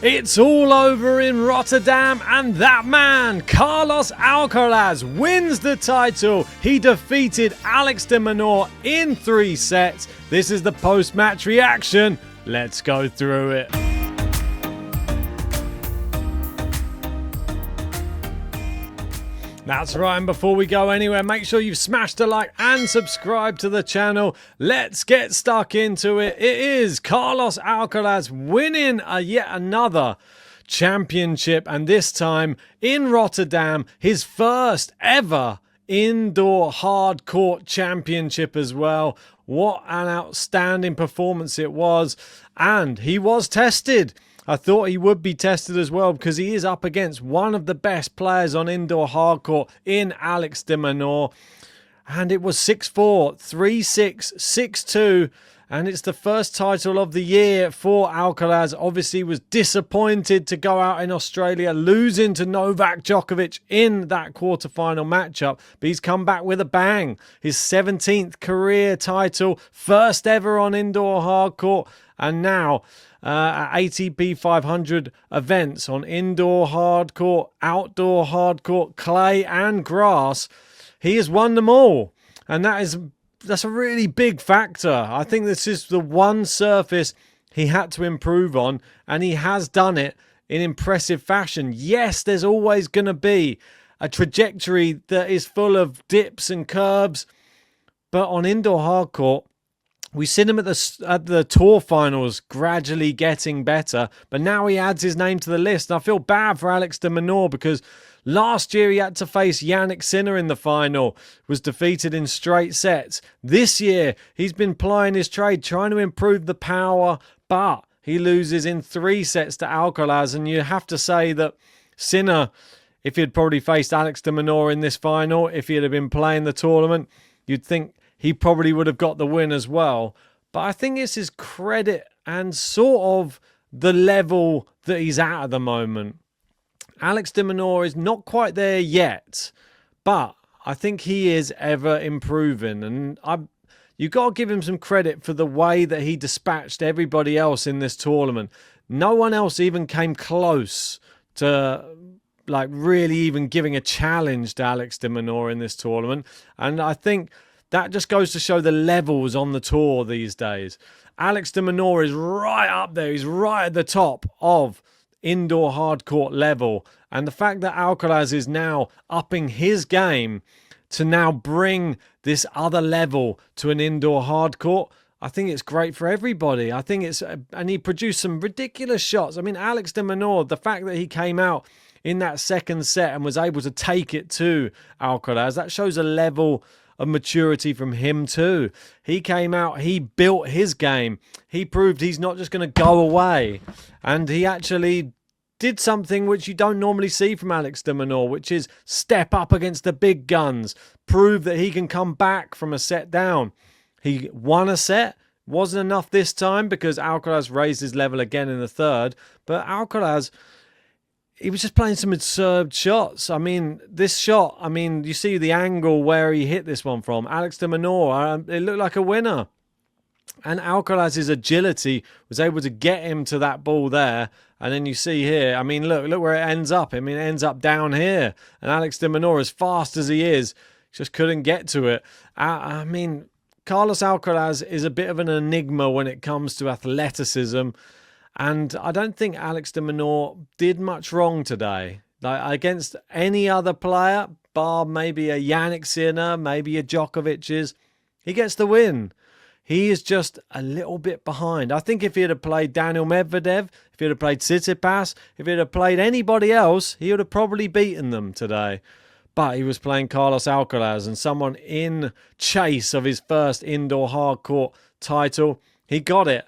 It's all over in Rotterdam, and that man, Carlos Alcaraz, wins the title. He defeated Alex De Minaur in 3 sets. This is the post-match reaction. Let's go through it. That's right, and before we go anywhere, make sure you've smashed a like and subscribe to the channel. Let's get stuck into it. It is Carlos Alcaraz winning yet another championship, and this time in Rotterdam, his first ever indoor hard court championship as well. What an outstanding performance it was, and he was tested. I thought he would be tested as well because he is up against one of the best players on indoor hardcourt in Alex De Minaur. And it was 6-4, 3-6, 6-2. And it's the first title of the year for Alcaraz. Obviously was disappointed to go out in Australia, losing to Novak Djokovic in that quarterfinal matchup. But he's come back with a bang. His 17th career title, first ever on indoor hardcourt. And now at ATP 500 events on indoor hardcourt, outdoor hardcourt, clay and grass, he has won them all. And that's a really big factor. I think this is the one surface he had to improve on, and he has done it in impressive fashion. Yes, there's always going to be a trajectory that is full of dips and curbs, but on indoor hardcourt, we've seen him at the tour finals gradually getting better, but now he adds his name to the list. And I feel bad for Alex De Minaur because last year he had to face Jannik Sinner in the final, was defeated in straight sets. This year he's been plying his trade, trying to improve the power, but he loses in 3 sets to Alcaraz. And you have to say that Sinner, if he had probably faced Alex De Minaur in this final, if he had been playing the tournament, you'd think he probably would have got the win as well. But I think it's his credit and sort of the level that he's at the moment. Alex De Minaur is not quite there yet, but I think he is ever improving. And you got to give him some credit for the way that he dispatched everybody else in this tournament. No one else even came close to really even giving a challenge to Alex De Minaur in this tournament. And I think that just goes to show the levels on the tour these days. Alex De Minaur is right up there. He's right at the top of indoor hardcourt level. And the fact that Alcaraz is now upping his game to now bring this other level to an indoor hardcourt, I think it's great for everybody. I think and he produced some ridiculous shots. I mean, Alex De Minaur, the fact that he came out in that second set and was able to take it to Alcaraz, that shows a level of maturity from him too. He came out, he built his game. He proved he's not just going to go away. And he actually did something which you don't normally see from Alex De Minaur, which is step up against the big guns, prove that he can come back from a set down. He won a set. Wasn't enough this time because Alcaraz raised his level again in the third. But Alcaraz, he was just playing some absurd shots. I mean, this shot, you see the angle where he hit this one from. Alex De Minaur, it looked like a winner. And Alcaraz's agility was able to get him to that ball there. And then you see here, look where it ends up. It ends up down here. And Alex De Minaur, as fast as he is, just couldn't get to it. Carlos Alcaraz is a bit of an enigma when it comes to athleticism. And I don't think Alex De Minaur did much wrong today. Against any other player, bar maybe a Jannik Sinner, maybe a Djokovic's, he gets the win. He is just a little bit behind. I think if he had played Daniel Medvedev, if he had played Tsitsipas, if he had played anybody else, he would have probably beaten them today. But he was playing Carlos Alcaraz, and someone in chase of his first indoor hardcourt title. He got it.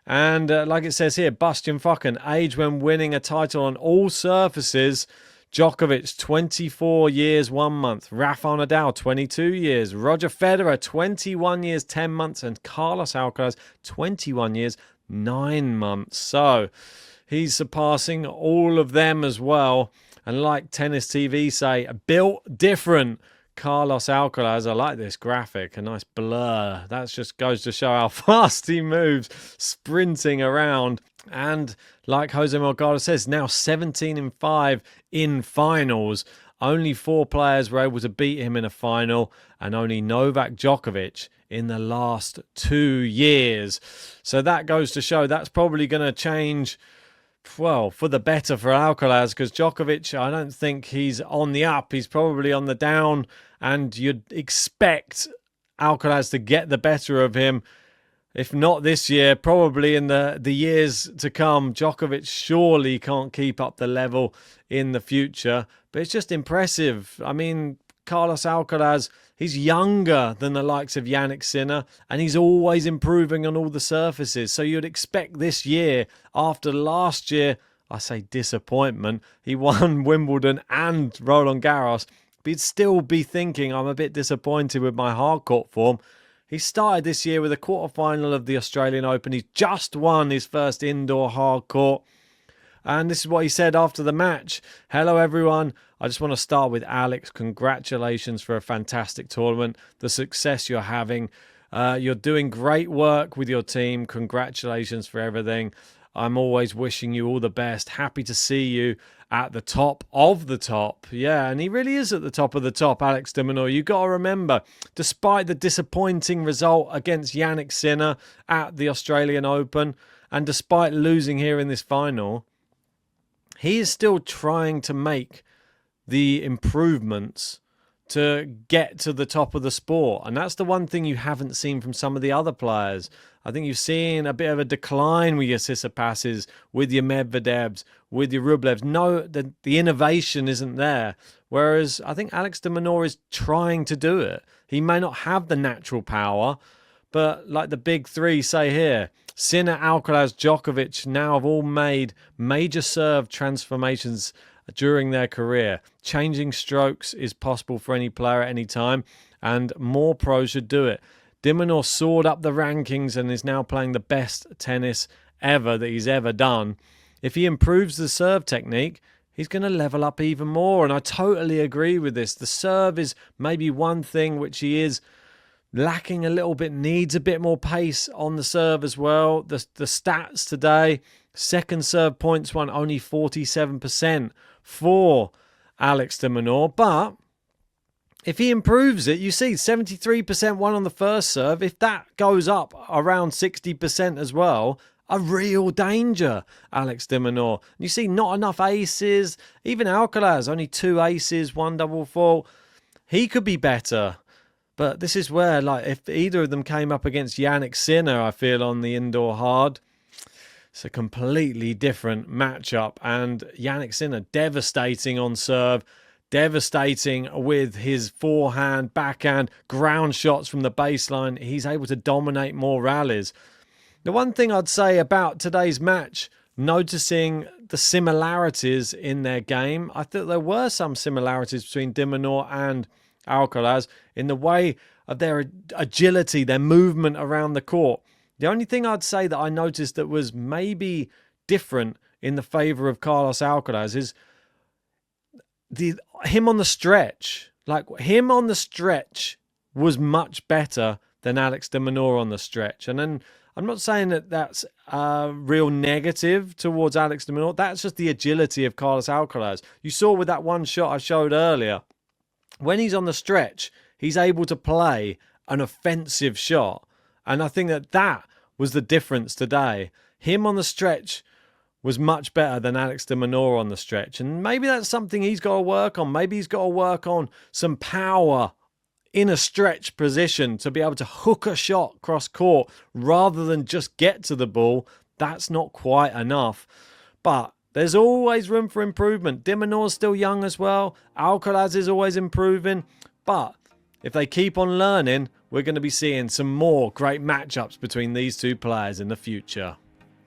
And like it says here, Bastian Fucken, age when winning a title on all surfaces. Djokovic, 24 years, 1 month. Rafael Nadal, 22 years. Roger Federer, 21 years, 10 months. And Carlos Alcaraz, 21 years, 9 months. So he's surpassing all of them as well. And like Tennis TV say, built different. Carlos Alcaraz, I like this graphic, a nice blur. That just goes to show how fast he moves, sprinting around. And like Jose Melgado says, now 17-5 in finals. Only 4 players were able to beat him in a final, and only Novak Djokovic in the last 2 years. So that goes to show that's probably going to change, well, for the better for Alcaraz, because Djokovic, I don't think he's on the up. He's probably on the down, and you'd expect Alcaraz to get the better of him. If not this year, probably in the years to come. Djokovic surely can't keep up the level in the future. But it's just impressive. I mean, Carlos Alcaraz, he's younger than the likes of Jannik Sinner, and he's always improving on all the surfaces. So you'd expect this year, after last year, I say disappointment, he won Wimbledon and Roland Garros, but he'd still be thinking, I'm a bit disappointed with my hardcourt form. He started this year with a quarterfinal of the Australian Open. He's just won his first indoor hardcourt. And this is what he said after the match. Hello, everyone. I just want to start with Alex. Congratulations for a fantastic tournament. The success you're having. You're doing great work with your team. Congratulations for everything. I'm always wishing you all the best. Happy to see you at the top of the top. Yeah, and he really is at the top of the top, Alex De Minaur. You've got to remember, despite the disappointing result against Jannik Sinner at the Australian Open, and despite losing here in this final, he is still trying to make the improvements to get to the top of the sport. And that's the one thing you haven't seen from some of the other players. I think you've seen a bit of a decline with your Tsitsipas's, with your Medvedevs, with your Rublevs. No, the innovation isn't there. Whereas I think Alex De Minaur is trying to do it. He may not have the natural power, but like the big three say here, Sinner, Alcaraz, Djokovic now have all made major serve transformations during their career. Changing strokes is possible for any player at any time, and more pros should do it. De Minaur soared up the rankings and is now playing the best tennis ever that he's ever done. If he improves the serve technique, he's going to level up even more, and I totally agree with this. The serve is maybe one thing which he is lacking a little bit, needs a bit more pace on the serve as well. The stats today, second serve points won only 47% for Alex De Minaur, but if he improves it, you see 73% won on the first serve. If that goes up around 60% as well, a real danger, Alex De Minaur. You see not enough aces, even Alcaraz, only 2 aces, 1 double fault. He could be better. But this is where, like, if either of them came up against Jannik Sinner, I feel, on the indoor hard, it's a completely different matchup. And Jannik Sinner, devastating on serve, devastating with his forehand, backhand, ground shots from the baseline. He's able to dominate more rallies. The one thing I'd say about today's match, noticing the similarities in their game, I thought there were some similarities between De Minaur and Alcaraz in the way of their agility, their movement around the court. The only thing I'd say that I noticed that was maybe different in the favour of Carlos Alcaraz is him on the stretch. Like, him on the stretch was much better than Alex De Minaur on the stretch. And then I'm not saying that that's a real negative towards Alex De Minaur. That's just the agility of Carlos Alcaraz. You saw with that one shot I showed earlier, when he's on the stretch, he's able to play an offensive shot. And I think that was the difference today. Him on the stretch was much better than Alex De Minaur on the stretch. And maybe that's something he's got to work on. Maybe he's got to work on some power in a stretch position to be able to hook a shot cross court rather than just get to the ball. That's not quite enough. But there's always room for improvement. De Minaur's still young as well. Alcaraz is always improving. But if they keep on learning, we're going to be seeing some more great matchups between these two players in the future.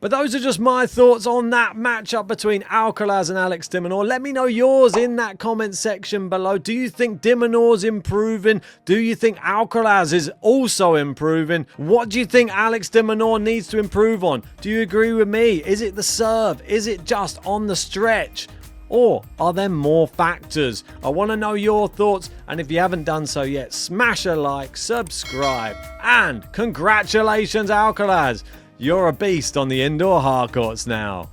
But those are just my thoughts on that matchup between Alcaraz and Alex De Minaur. Let me know yours in that comment section below. Do you think De Minaur's improving? Do you think Alcaraz is also improving? What do you think Alex De Minaur needs to improve on? Do you agree with me? Is it the serve? Is it just on the stretch? Or are there more factors? I want to know your thoughts. And if you haven't done so yet, smash a like, subscribe, and congratulations, Alcaraz. You're a beast on the indoor hard courts now.